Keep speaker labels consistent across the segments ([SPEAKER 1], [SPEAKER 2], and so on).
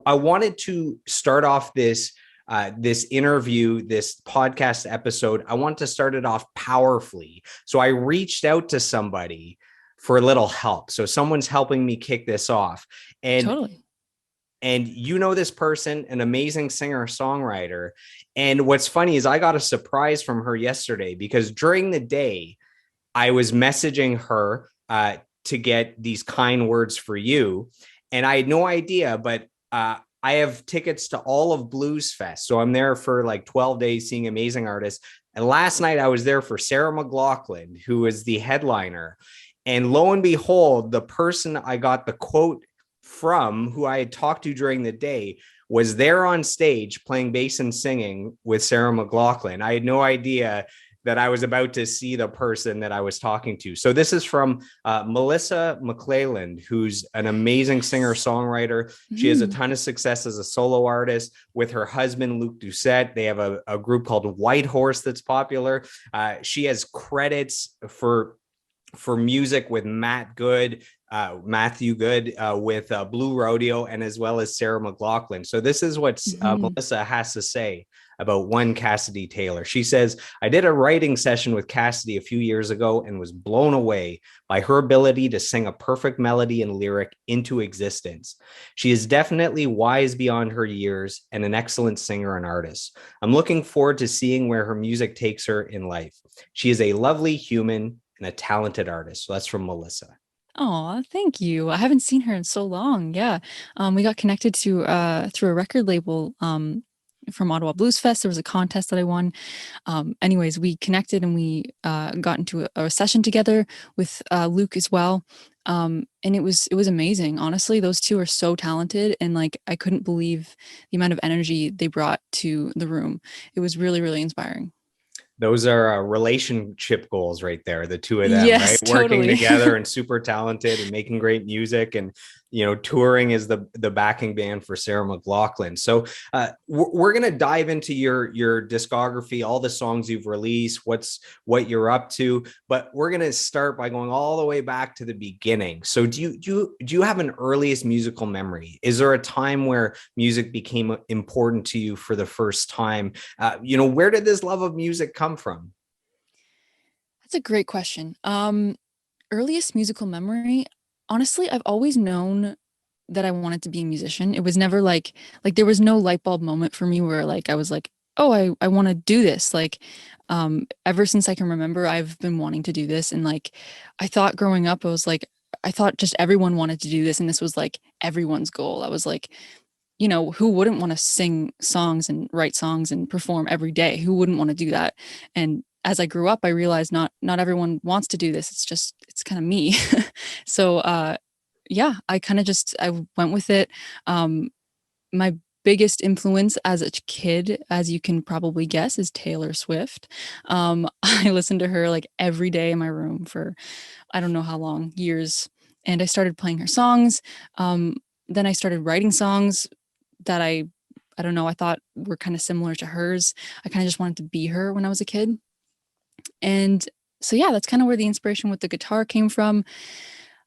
[SPEAKER 1] I wanted to start off this interview, this podcast episode. I want to start it off powerfully. So I reached out to somebody for a little help. So someone's helping me kick this off. And
[SPEAKER 2] Totally.
[SPEAKER 1] and you know this person, an amazing singer songwriter. And what's funny is I got a surprise from her yesterday because during the day I was messaging her to get these kind words for you, and I had no idea, but I have tickets to all of Blues Fest, so I'm there for like 12 days seeing amazing artists. And last night I was there for Sarah McLachlan, who is the headliner. And lo and behold, the person I got the quote from, who I had talked to during the day, was there on stage playing bass and singing with Sarah McLachlan. I had no idea that I was about to see the person that I was talking to. So this is from Melissa McClelland, who's an amazing singer-songwriter. She has a
[SPEAKER 2] Mm.
[SPEAKER 1] ton of success as a solo artist with her husband, Luc Doucette. They have a group called White Horse that's popular. She has credits for music with Matthew Good with Blue Rodeo, and as well as Sarah McLachlan. So this is what
[SPEAKER 2] Mhm.
[SPEAKER 1] Melissa has to say about one Cassidy Taylor. She says, I did a writing session with Cassidy a few years ago and was blown away by her ability to sing a perfect melody and lyric into existence. She is definitely wise beyond her years and an excellent singer and artist. I'm looking forward to seeing where her music takes her in life. She is a lovely human and a talented artist. So that's from Melissa.
[SPEAKER 2] Aw, thank you. I haven't seen her in so long. Yeah. We got connected to through a record label from Ottawa Blues Fest. There was a contest that I won. Anyways, we connected and we got into a session together with Luke as well. And it was amazing. Honestly, those two are so talented, and like I couldn't believe the amount of energy they brought to the room. It was really, really inspiring.
[SPEAKER 1] Those are relationship goals right there, the two of them, right?
[SPEAKER 2] Yes,
[SPEAKER 1] Working
[SPEAKER 2] totally.
[SPEAKER 1] together and super talented and making great music. And touring is the backing band for Sarah McLachlan. So we're going to dive into your discography, all the songs you've released, what you're up to, but we're going to start by going all the way back to the beginning. So do you have an earliest musical memory? Is there a time where music became important to you for the first time? Where did this love of music come from?
[SPEAKER 2] That's a great question. Earliest musical memory, honestly, I've always known that I wanted to be a musician. It was never like there was no light bulb moment for me where like I was like, "Oh, I want to do this." Like ever since I can remember, I've been wanting to do this, and like I thought growing up I was like I thought just everyone wanted to do this, and this was like everyone's goal. I was like, who wouldn't want to sing songs and write songs and perform every day? Who wouldn't want to do that? And as I grew up, I realized not everyone wants to do this. It's kind of me. So yeah, I kind of just I went with it. My biggest influence as a kid, as you can probably guess, is Taylor Swift. I listened to her like every day in my room for I don't know how long, years, and I started playing her songs. Then I started writing songs that I don't know, I thought were kind of similar to hers. I kind of just wanted to be her when I was a kid. And so yeah, that's kind of where the inspiration with the guitar came from.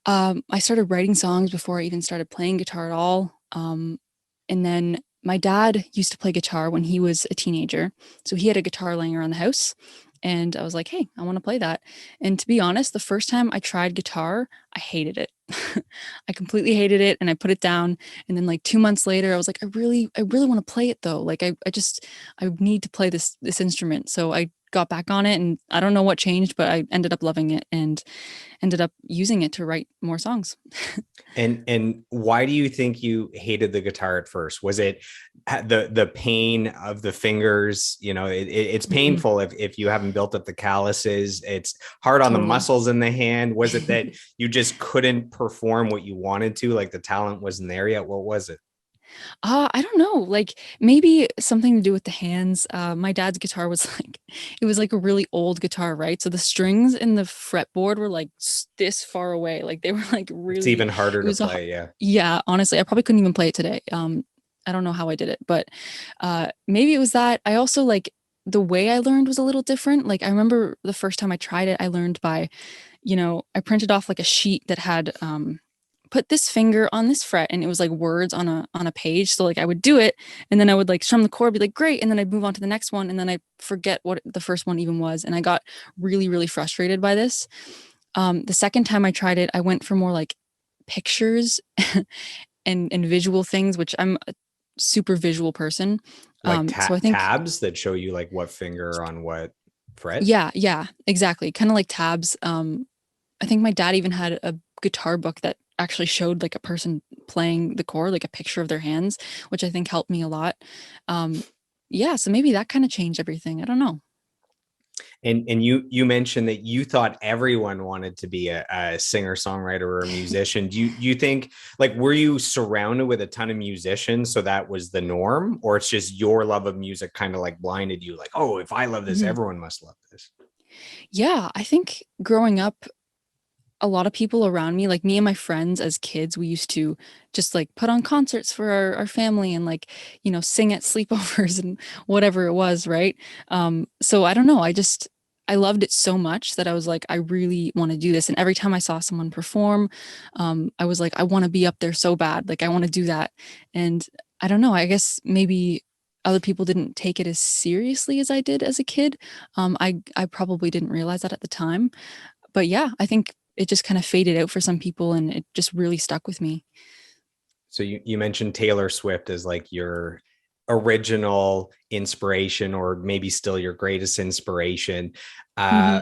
[SPEAKER 2] I started writing songs before I even started playing guitar at all. And then my dad used to play guitar when he was a teenager. So he had a guitar laying around the house. And I was like, hey, I want to play that. And to be honest, the first time I tried guitar, I hated it. I completely hated it and I put it down. And then like 2 months later, I was like, I really want to play it though. Like I need to play this instrument. So I got back on it and I don't know what changed, but I ended up loving it and ended up using it to write more songs.
[SPEAKER 1] And why do you think you hated the guitar at first? Was it the pain of the fingers? It's
[SPEAKER 2] Mhm.
[SPEAKER 1] painful if you haven't built up the calluses. It's hard on the
[SPEAKER 2] Totally.
[SPEAKER 1] muscles in the hand. Was it that you just couldn't perform what you wanted to, like the talent wasn't there yet? What was it?
[SPEAKER 2] I don't know, like maybe something to do with the hands. My dad's guitar was like, it was like a really old guitar, right? So the strings in the fretboard were like this far away. Like they were like
[SPEAKER 1] It's
[SPEAKER 2] really,
[SPEAKER 1] even harder
[SPEAKER 2] it
[SPEAKER 1] to
[SPEAKER 2] was
[SPEAKER 1] play. Yeah.
[SPEAKER 2] yeah, honestly, I probably couldn't even play it today. I don't know how I did it, but maybe it was that. I also like the way I learned was a little different. Like I remember the first time I tried it, I learned by, I printed off like a sheet that had put this finger on this fret, and it was like words on a page. So like I would do it, and then I would like strum the chord, be like great, and then I'd move on to the next one, and then I forget what the first one even was, and I got really really frustrated by this. The second time I tried it, I went for more like pictures and visual things, which I'm a super visual person.
[SPEAKER 1] Like
[SPEAKER 2] So I think
[SPEAKER 1] tabs that show you like what finger on what fret.
[SPEAKER 2] yeah, yeah, exactly. Kind of like tabs. I think my dad even had a guitar book that actually showed like a person playing the chord, like a picture of their hands, which I think helped me a lot. Um, yeah, so maybe that kind of changed everything. I don't know.
[SPEAKER 1] And you mentioned that you thought everyone wanted to be a singer songwriter or a musician. Do you think, like, were you surrounded with a ton of musicians so that was the norm, or it's just your love of music kind of like blinded you, like, oh, if I love this,
[SPEAKER 2] Mhm.
[SPEAKER 1] everyone must love this?
[SPEAKER 2] Yeah, I think growing up, a lot of people around me, like me and my friends as kids, we used to just like put on concerts for our family and like, sing at sleepovers and whatever it was, right? So I don't know. I loved it so much that I was like, I really want to do this. And every time I saw someone perform, I was like, I want to be up there so bad. Like I want to do that. And I don't know, I guess maybe other people didn't take it as seriously as I did as a kid. I probably didn't realize that at the time, but yeah, I think it just kind of faded out for some people and it just really stuck with me.
[SPEAKER 1] So you mentioned Taylor Swift as like your original inspiration, or maybe still your greatest inspiration.
[SPEAKER 2] Hmm.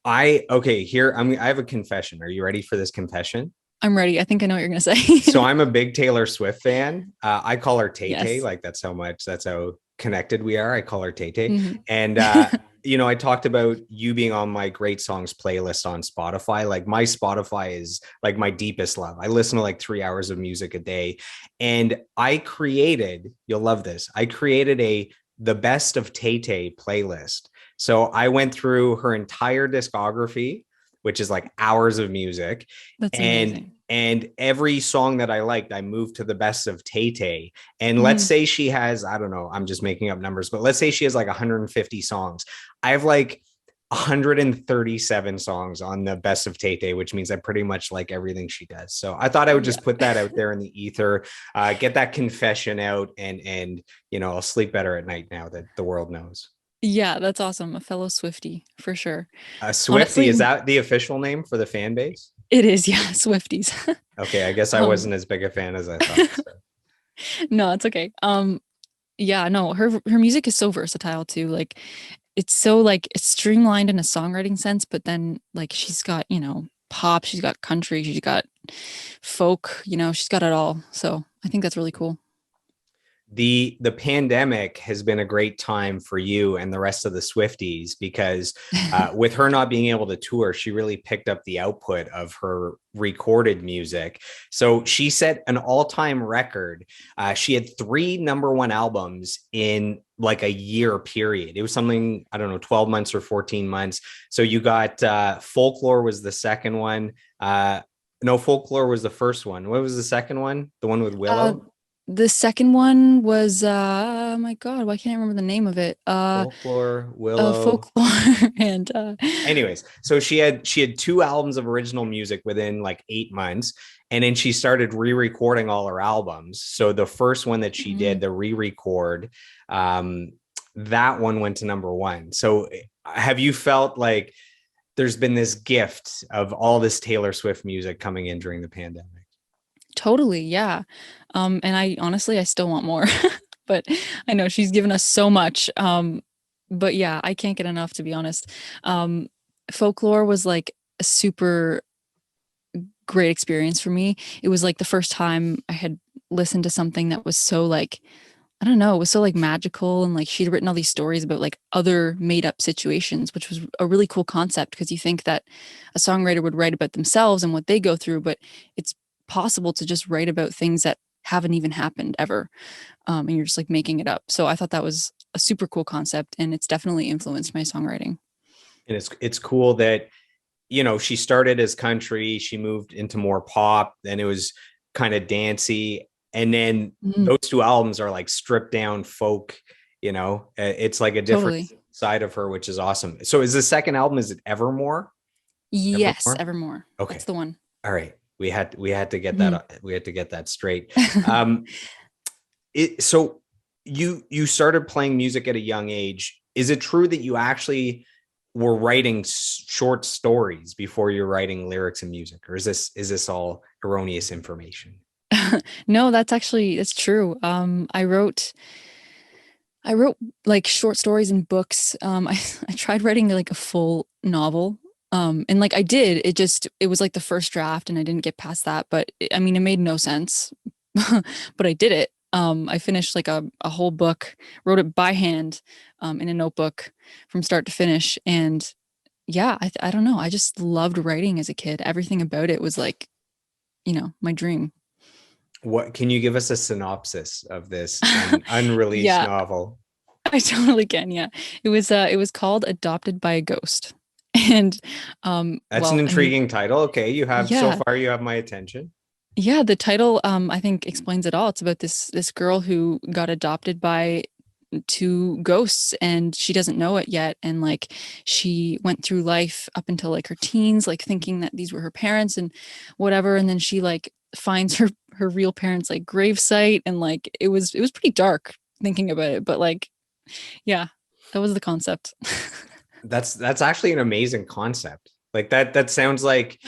[SPEAKER 1] Uh, okay, here I have a confession. Are you ready for this confession?
[SPEAKER 2] I'm ready. I think I know what you're going to
[SPEAKER 1] So
[SPEAKER 2] say.
[SPEAKER 1] I'm a big Taylor Swift fan. I call her Tay Tay.
[SPEAKER 2] Yes.
[SPEAKER 1] Like that's how connected we are. I call her Tay Tay.
[SPEAKER 2] Hmm.
[SPEAKER 1] And I talked about you being on my great songs playlist on Spotify. Like my Spotify is like my deepest love. I listen to like 3 hours of music a day. And you'll love this. I created the best of Tay Tay playlist. So I went through her entire discography, which is like hours of music,
[SPEAKER 2] That's
[SPEAKER 1] and
[SPEAKER 2] amazing.
[SPEAKER 1] and every song that I liked, I moved to the best of Tay Tay. And let's
[SPEAKER 2] Hmm.
[SPEAKER 1] say she has, I don't know, I'm just making up numbers, but let's say she has like 150 songs. I have like 137 songs on the best of Tay Tay, which means I pretty much like everything she does. So I thought I would
[SPEAKER 2] Yeah.
[SPEAKER 1] just put that out there in the ether, get that confession out, and I'll sleep better at night now that the world knows.
[SPEAKER 2] Yeah, that's awesome. A fellow Swiftie for sure.
[SPEAKER 1] Swifty, is
[SPEAKER 2] Honestly,
[SPEAKER 1] that the official name for the fan base?
[SPEAKER 2] it is. Yeah, Swifties.
[SPEAKER 1] Okay, I guess I
[SPEAKER 2] um,
[SPEAKER 1] wasn't as big a fan as I thought. So.
[SPEAKER 2] no, it's okay. Yeah, no, her music is so versatile too. Like it's so like it's streamlined in a songwriting sense, but then like she's got, pop, she's got country, she's got folk, she's got it all. So I think that's really cool.
[SPEAKER 1] The pandemic has been a great time for you and the rest of the Swifties, because with her not being able to tour, she really picked up the output of her recorded music. So she set an all-time record. She had three number one albums in like a year period. It was something, I don't know, 12 months or 14 months. So you got Folklore was the second one. No, Folklore was the first one. What was the second one? The one with
[SPEAKER 2] Uh,
[SPEAKER 1] Willow?
[SPEAKER 2] the second one was oh my God, why can't I remember the name of it?
[SPEAKER 1] Folklore, Willow.
[SPEAKER 2] Folklore and
[SPEAKER 1] Anyways, so she had two albums of original music within like 8 months, and then she started re-recording all her albums. So the first one that she did,
[SPEAKER 2] Mhm.
[SPEAKER 1] the re-record, um, that one went to number one. So have you felt like there's been this gift of all this Taylor Swift music coming in during the pandemic?
[SPEAKER 2] Totally, yeah. And I honestly I still want more. But I know she's given us so much. But yeah, I can't get enough to be honest. Um, Folklore was like a super great experience for me. It was like the first time I had listened to something that was so like, I don't know, it was so like magical, and like she'd written all these stories about like other made up situations, which was a really cool concept because you think that a songwriter would write about themselves and what they go through, but it's possible to just write about things that haven't even happened ever. And you're just like making it up. So I thought that was a super cool concept, and it's definitely influenced my songwriting.
[SPEAKER 1] And it's cool that she started as country, she moved into more pop, then it was kind of dancey, and then
[SPEAKER 2] Mhm.
[SPEAKER 1] those two albums are like stripped down folk. It's like a different
[SPEAKER 2] Totally.
[SPEAKER 1] side of her, which is awesome. So is the second album, is it Evermore?
[SPEAKER 2] Yes,
[SPEAKER 1] Evermore.
[SPEAKER 2] Evermore. That's
[SPEAKER 1] Okay.
[SPEAKER 2] the one.
[SPEAKER 1] All right. We had to get
[SPEAKER 2] Mhm.
[SPEAKER 1] that straight. Um, so you started playing music at a young age. Is it true that you actually were writing short stories before you're writing lyrics and music, or is this all erroneous information?
[SPEAKER 2] No, that's true. I wrote like short stories and books. I tried writing like a full novel. And like I did, it was like the first draft and I didn't get past that, but I mean, it made no sense, but I did it. I finished like a whole book, wrote it by hand, in a notebook from start to finish. And yeah, I don't know. I just loved writing as a kid. Everything about it was like, my dream.
[SPEAKER 1] What can you give us a synopsis of this unreleased
[SPEAKER 2] Yeah,
[SPEAKER 1] novel?
[SPEAKER 2] I totally can. Yeah. It was called Adopted by a Ghost. And
[SPEAKER 1] That's an
[SPEAKER 2] I mean,
[SPEAKER 1] intriguing title. Okay, so
[SPEAKER 2] yeah.
[SPEAKER 1] far you have my attention.
[SPEAKER 2] Yeah, the title I think explains it all. It's about this girl who got adopted by two ghosts and she doesn't know it yet, and like she went through life up until like her teens like thinking that these were her parents and whatever, and then she like finds her real parents like gravesite, and like it was pretty dark thinking about it, but like yeah, that was the concept.
[SPEAKER 1] That's actually an amazing concept. Like that sounds like,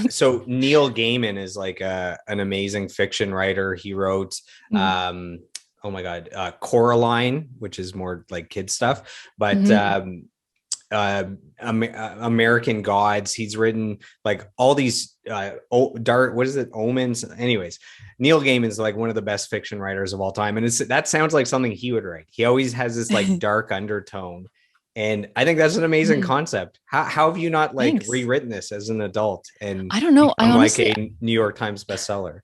[SPEAKER 1] so Neil Gaiman is like an amazing fiction writer. He wrote um oh my god, Coraline, which is more like kid stuff, but
[SPEAKER 2] Mm-hmm.
[SPEAKER 1] American Gods. He's written like all these dark, what is it, omens. Anyways, Neil Gaiman's like one of the best fiction writers of all time, and that sounds like something he would write. He always has this like dark undertone, and I think that's an amazing
[SPEAKER 2] Mm-hmm.
[SPEAKER 1] concept. How have you not like
[SPEAKER 2] Thanks.
[SPEAKER 1] rewritten this as an adult and
[SPEAKER 2] I don't know. I
[SPEAKER 1] become like
[SPEAKER 2] honestly,
[SPEAKER 1] a New York Times bestseller?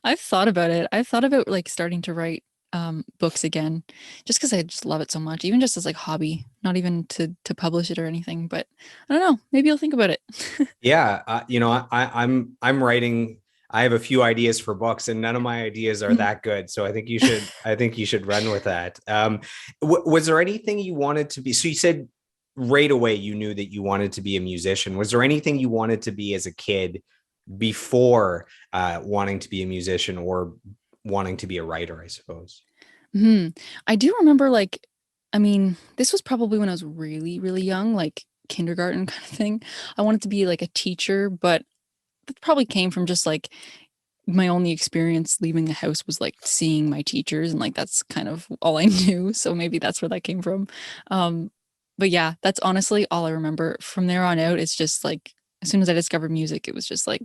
[SPEAKER 2] I've thought about it. I've thought about like starting to write books again, just because I just love it so much, even just as like hobby, not even to publish it or anything. But I don't know. Maybe I'll think about it.
[SPEAKER 1] Yeah, I'm writing. I have a few ideas for books, and none of my ideas are
[SPEAKER 2] Mhm.
[SPEAKER 1] that good. So I think you should run with that. Was there anything you wanted to be? So you said right away you knew that you wanted to be a musician. Was there anything you wanted to be as a kid before wanting to be a musician or wanting to be a writer, I suppose?
[SPEAKER 2] Mhm. I do remember like, I mean, this was probably when I was really, really young, like kindergarten kind of thing. I wanted to be like a teacher, but it probably came from just like my only experience leaving the house was like seeing my teachers, and like that's kind of all I knew, so maybe that's where that came from. um but yeah, that's honestly all I remember. From there on out, it's just like as soon as I discovered music, it was just like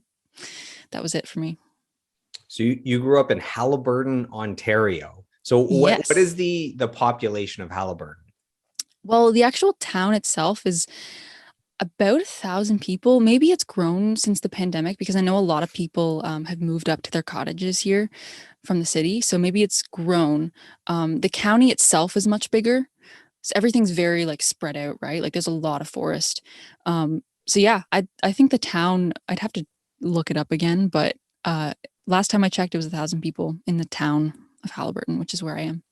[SPEAKER 2] that was it for me.
[SPEAKER 1] So you grew up in Halliburton, Ontario. So what
[SPEAKER 2] Yes.
[SPEAKER 1] is the population of Halliburton?
[SPEAKER 2] Well, the actual town itself is about 1,000 people. Maybe it's grown since the pandemic because I know a lot of people have moved up to their cottages here from the city. So maybe it's grown. The county itself is much bigger. So everything's very like spread out, right? Like there's a lot of forest. So yeah, I think the town, I'd have to look it up again, but uh, last time I checked, it was 1,000 people in the town of Halliburton, which is where I am.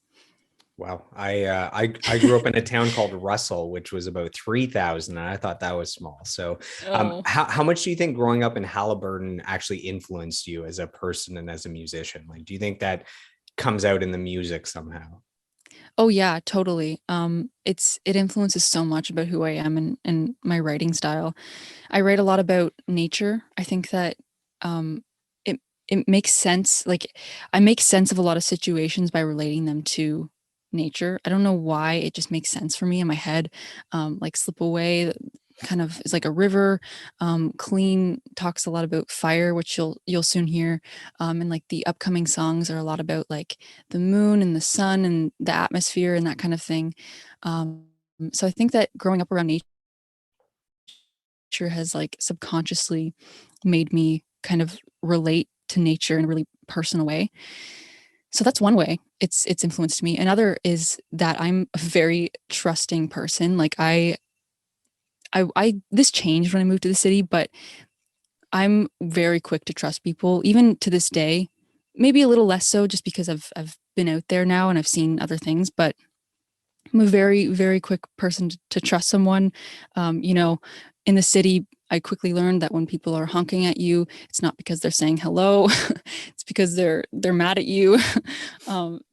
[SPEAKER 1] Wow. I grew up in a town called Russell, which was about 3,000, and I thought that was small. So,
[SPEAKER 2] Oh.
[SPEAKER 1] how much do you think growing up in Halliburton actually influenced you as a person and as a musician? Like, do you think that comes out in the music somehow?
[SPEAKER 2] Oh yeah, totally. It influences so much about who I am and my writing style. I write a lot about nature. I think that um, it it makes sense. Like I make sense of a lot of situations by relating them to nature. I don't know why it just makes sense for me in my head. Like Slip Away kind of is like a river. Clean talks a lot about fire, which you'll soon hear. And like the upcoming songs are a lot about like the moon and the sun and the atmosphere and that kind of thing. Um, so I think that growing up around nature has like subconsciously made me kind of relate to nature in a really personal way. So that's one way it's influenced me. Another is that I'm a very trusting person. Like I this changed when I moved to the city, but I'm very quick to trust people, even to this day. Maybe a little less so just because I've been out there now and I've seen other things, but I'm a very, very quick person to trust someone. In the city, I quickly learned that when people are honking at you, it's not because they're saying hello, it's because they're mad at you.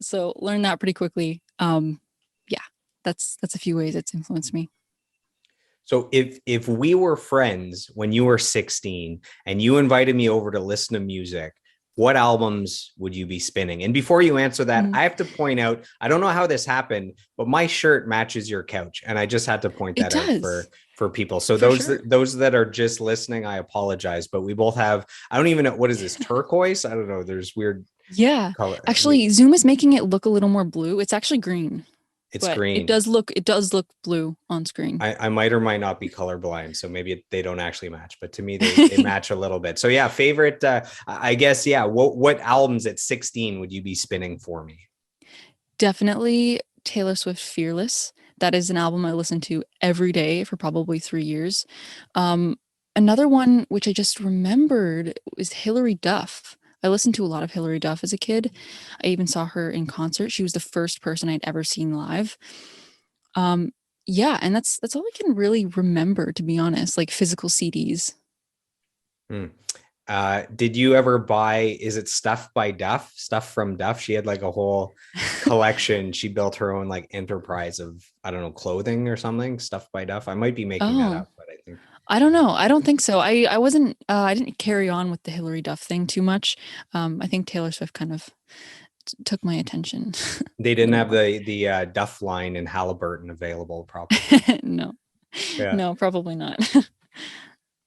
[SPEAKER 2] So learned that pretty quickly. Yeah, that's a few ways it's influenced me.
[SPEAKER 1] So if we were friends when you were 16 and you invited me over to listen to music, what albums would you be spinning? And before you answer that,
[SPEAKER 2] Mm.
[SPEAKER 1] I have to point out, I don't know how this happened, but my shirt matches your couch. And I just had to point
[SPEAKER 2] It
[SPEAKER 1] that out
[SPEAKER 2] does,
[SPEAKER 1] for people. So
[SPEAKER 2] for sure.
[SPEAKER 1] those that are just listening, I apologize, but we both have, I don't even know, what is this, turquoise? I don't know. There's weird
[SPEAKER 2] Yeah.
[SPEAKER 1] color.
[SPEAKER 2] Actually, Zoom is making it look a little more blue. It's actually green,
[SPEAKER 1] It's
[SPEAKER 2] but
[SPEAKER 1] green.
[SPEAKER 2] it does look blue on screen.
[SPEAKER 1] I might or might not be colorblind, so maybe they don't actually match, but to me they match a little bit. So yeah, favorite. I guess yeah. What albums at 16 would you be spinning for me?
[SPEAKER 2] Definitely Taylor Swift Fearless. That is an album I listened to every day for probably 3 years. Um, Another one which I just remembered was Hilary Duff. I listened to a lot of Hilary Duff as a kid. I even saw her in concert. She was the first person I'd ever seen live. Um, yeah, and that's all I can really remember, to be honest, like physical CDs.
[SPEAKER 1] Hmm. Did you ever buy? Is it Stuff by Duff? Stuff from Duff? She had like a whole collection. She built her own like enterprise of I don't know clothing or something. Stuff by Duff. I might be making that
[SPEAKER 2] Oh,
[SPEAKER 1] up, but I think
[SPEAKER 2] I don't know. I don't think so. I wasn't I didn't carry on with the Hillary Duff thing too much. I think Taylor Swift kind of took my attention
[SPEAKER 1] they
[SPEAKER 2] a
[SPEAKER 1] didn't
[SPEAKER 2] little
[SPEAKER 1] have
[SPEAKER 2] more.
[SPEAKER 1] the Duff line in Halliburton available probably.
[SPEAKER 2] No.
[SPEAKER 1] Yeah.
[SPEAKER 2] No, probably not.